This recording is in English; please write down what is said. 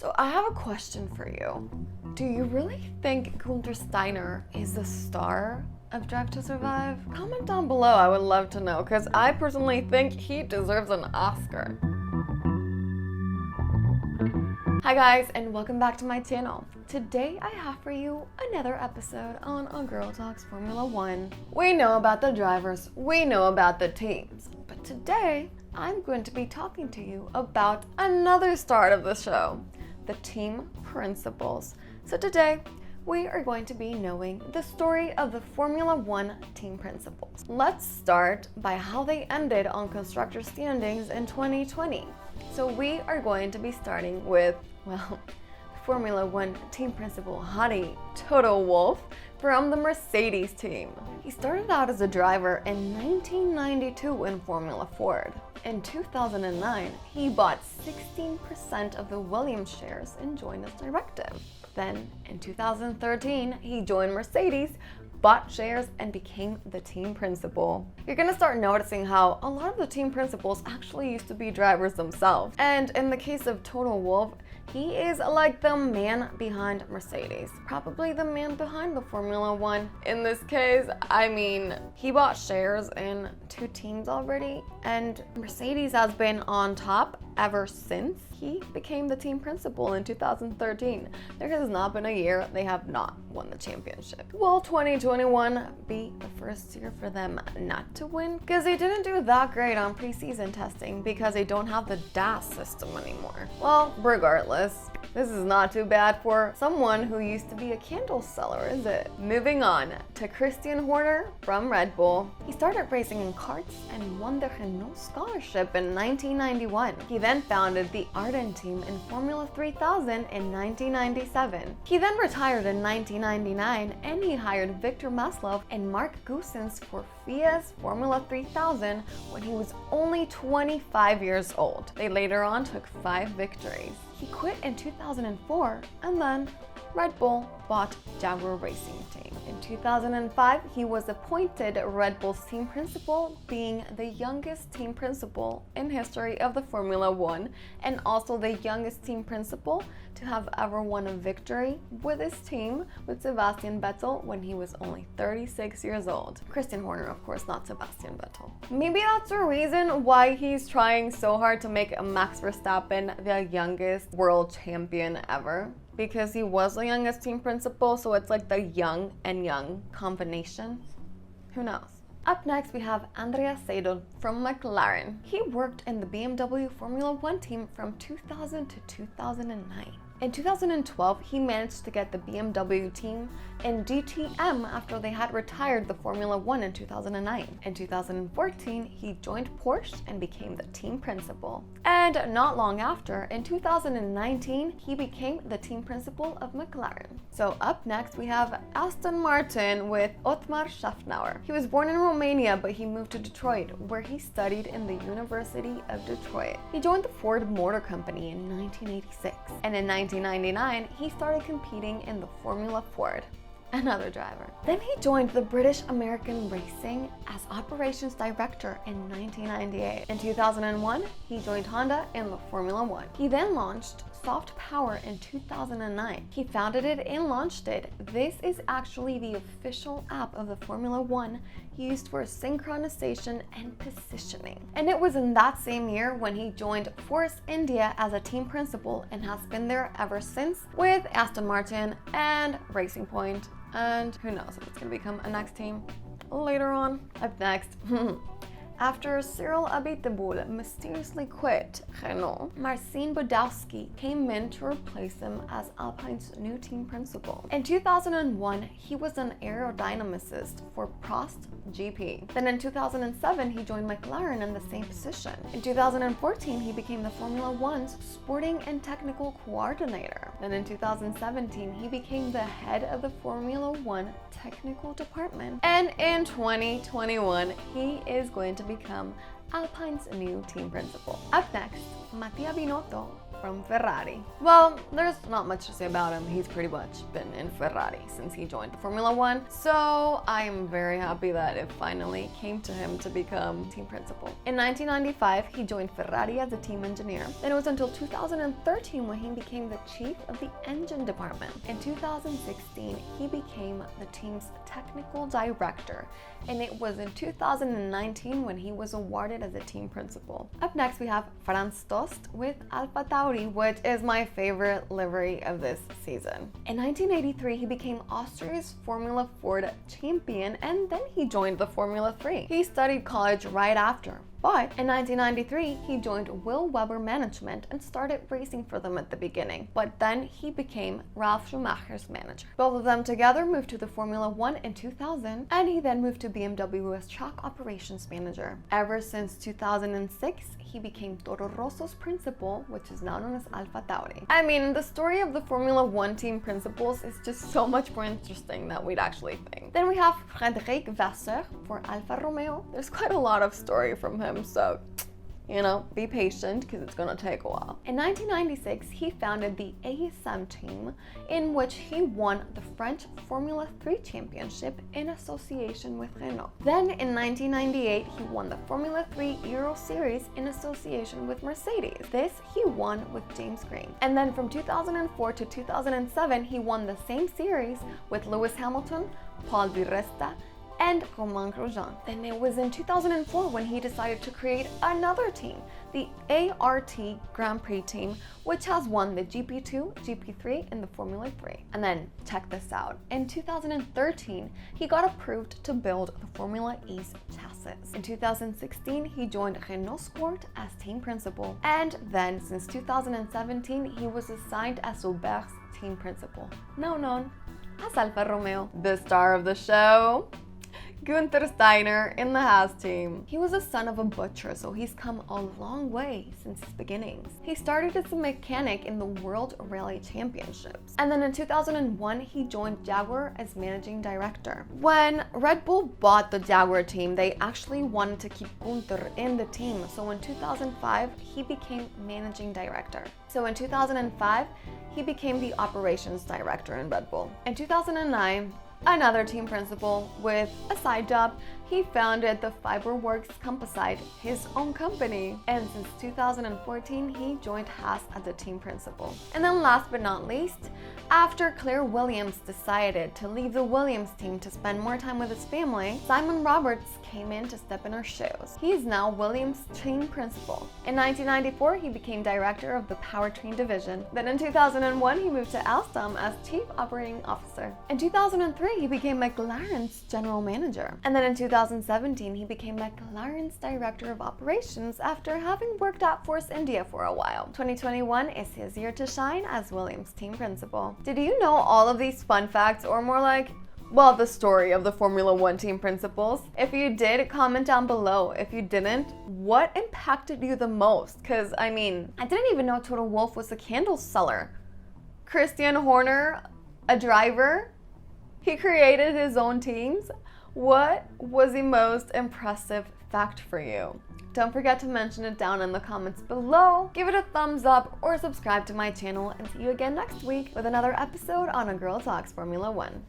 So I have a question for you. Do you really think Gunther Steiner is the star of Drive to Survive? Comment down below, I would love to know, because I personally think he deserves an Oscar. Hi guys, and welcome back to my channel. Today I have for you another episode on A Girl Talks Formula 1. We know about the drivers, we know about the teams, but today I'm going to be talking to you about another star of the show, the team principals. So today we are going to be knowing the story of the Formula 1 team principals. Let's start by how they ended on constructor standings in 2020. So we are going to be starting with, well, Formula 1 team principal hottie Toto Wolff from the Mercedes team. He started out as a driver in 1992 in Formula Ford. In 2009, he bought 16% of the Williams shares and joined as director. Then, in 2013, he joined Mercedes, bought shares, and became the team principal. You're gonna start noticing how a lot of the team principals actually used to be drivers themselves. And in the case of Toto Wolff, he is like the man behind Mercedes, probably the man behind the Formula 1. In this case, I mean, he bought shares in 2 teams already, and Mercedes has been on top ever since he became the team principal in 2013. There has not been a year they have not won the championship. Will 2021 be the first year for them not to win? Because they didn't do that great on preseason testing because they don't have the DAS system anymore. Well, regardless, this is not too bad for someone who used to be a candle seller, is it? Moving on to Christian Horner from Red Bull. He started racing in karts and won the Renault Scholarship in 1991. He then founded the Arden team in Formula 3000 in 1997. He then retired in 1999 and he hired Victor Maslov and Mark Goossens for FIA's Formula 3000 when he was only 25 years old. They later on took 5 victories. He quit in 2004 and then Red Bull bought Jaguar Racing Team. In 2005, he was appointed Red Bull's team principal, being the youngest team principal in history of the Formula 1 and also the youngest team principal to have ever won a victory with his team with Sebastian Vettel when he was only 36 years old. Christian Horner, of course, not Sebastian Vettel. Maybe that's the reason why he's trying so hard to make Max Verstappen the youngest world champion ever. Because he was the youngest team principal, so it's like the young and young combination. Who knows? Up next, we have Andrea Slone from McLaren. He worked in the BMW Formula 1 team from 2000 to 2009. In 2012, he managed to get the BMW team in DTM after they had retired the Formula 1 in 2009. In 2014, he joined Porsche and became the team principal. And not long after, in 2019, he became the team principal of McLaren. So up next, we have Aston Martin with Otmar Szafnauer. He was born in Romania, but he moved to Detroit, where he studied in the University of Detroit. He joined the Ford Motor Company in 1986, and in 1999, he started competing in the Formula Ford. Another driver. Then he joined the British American Racing as operations director in 1998. In 2001, he joined Honda in the Formula 1. He then launched Soft Power in 2009. He founded it and launched it. This is actually the official app of the Formula 1 used for synchronization and positioning. And it was in that same year when he joined Force India as a team principal and has been there ever since with Aston Martin and Racing Point. And who knows if it's going to become a next team later on. Up next, after Cyril Abiteboul mysteriously quit Renault, Marcin Budowski came in to replace him as Alpine's new team principal. In 2001, he was an aerodynamicist for Prost GP. Then in 2007, he joined McLaren in the same position. In 2014, he became the Formula 1's sporting and technical coordinator. Then in 2017, he became the head of the Formula 1 technical department. And in 2021, he is going to become Alpine's new team principal. Up next, Mattia Binotto from Ferrari. Well, there's not much to say about him. He's pretty much been in Ferrari since he joined Formula One. So I am very happy that it finally came to him to become team principal. In 1995, he joined Ferrari as a team engineer. Then it was until 2013 when he became the chief of the engine department. In 2016, he became the team's technical director. And it was in 2019 when he was awarded as a team principal. Up next, we have Franz Tost with AlphaTauri, which is my favorite livery of this season. In 1983, he became Austria's Formula Ford champion, and then he joined the Formula 3. He studied college right after. But in 1993, he joined Will Webber Management and started racing for them at the beginning. But then he became Ralf Schumacher's manager. Both of them together moved to the Formula One in 2000, and he then moved to BMW as track operations manager. Ever since 2006, he became Toro Rosso's principal, which is now known as AlphaTauri. I mean, the story of the Formula One team principals is just so much more interesting than we'd actually think. Then we have Frederic Vass for Alfa Romeo. There's quite a lot of story from him, so be patient because it's gonna take a while. In 1996, he founded the ASM team, in which he won the French Formula 3 championship in association with Renault. Then in 1998, he won the Formula 3 Euro Series in association with Mercedes. This he won with James Green. And then from 2004 to 2007, he won the same series with Lewis Hamilton, Paul di Resta, and Romain Grosjean. Then it was in 2004 when he decided to create another team, the ART Grand Prix team, which has won the GP2, GP3, and the Formula 3. And then, check this out, in 2013, he got approved to build the Formula E's chassis. In 2016, he joined Renault Sport as team principal, and then since 2017, he was assigned as Sauber's team principal, now known as Alfa Romeo. The star of the show, Guenther Steiner in the Haas team. He was a son of a butcher, so he's come a long way since his beginnings. He started as a mechanic in the World Rally Championships. And then in 2001, he joined Jaguar as managing director. When Red Bull bought the Jaguar team, they actually wanted to keep Gunther in the team. So in 2005, he became managing director. So in 2005, he became the operations director in Red Bull. In 2009, another team principal with a side job, he founded the Fiberworks Composite, his own company. And since 2014, he joined Haas as a team principal. And then last but not least, after Claire Williams decided to leave the Williams team to spend more time with his family, Simon Roberts came in to step in her shoes. He is now Williams' team principal. In 1994, he became director of the powertrain division. Then in 2001, he moved to Alstom as chief operating officer. In 2003, he became McLaren's general manager. And then in 2017, he became McLaren's director of operations after having worked at Force India for a while. 2021 is his year to shine as Williams' team principal. Did you know all of these fun facts, or more like, well, the story of the Formula One team principals? If you did, comment down below. If you didn't, what impacted you the most? Because, I mean, I didn't even know Toto Wolff was a candle seller. Christian Horner, a driver. He created his own teams. What was the most impressive fact for you? Don't forget to mention it down in the comments below. Give it a thumbs up or subscribe to my channel, and see you again next week with another episode on A Girl Talks Formula One.